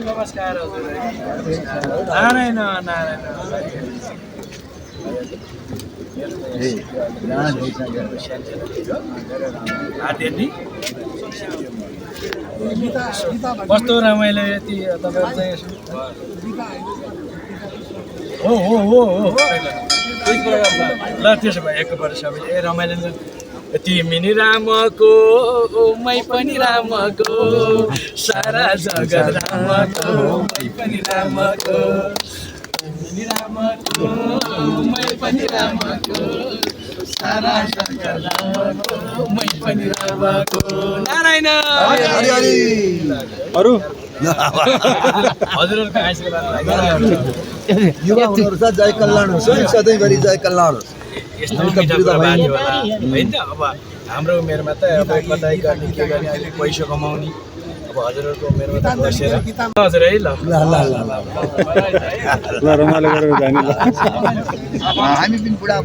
नमस्कार हजुर नारायण नारायण कस्तो रमाइलो यति तपाईँहरू चाहिँ हो हो हो हो ल त्यसो भए एकपल्ट सबैले ए रमाइलो तिमी नि रामको मै पनि रामको सारा जगत रामको मै पनि रामको तिमी रामको मै पनि रामको सारा जगत रामको मै पनि रामको नारायण अरू हजुरहरूको आशीर्वाद युवा हुनुहुँदो रहेछ जय कल्याण होस् सधैँभरि जय कल्याण होस् यस्तो मिठो कुरा बानी होला होइन त अब हाम्रो उमेरमा त अब कतै गर्ने के गर्ने अहिले पैसा कमाउने अब हजुरहरूको उमेरमा त बसेर हजुर है ल रमाइलो गरेर जाने हामी पनि बुढा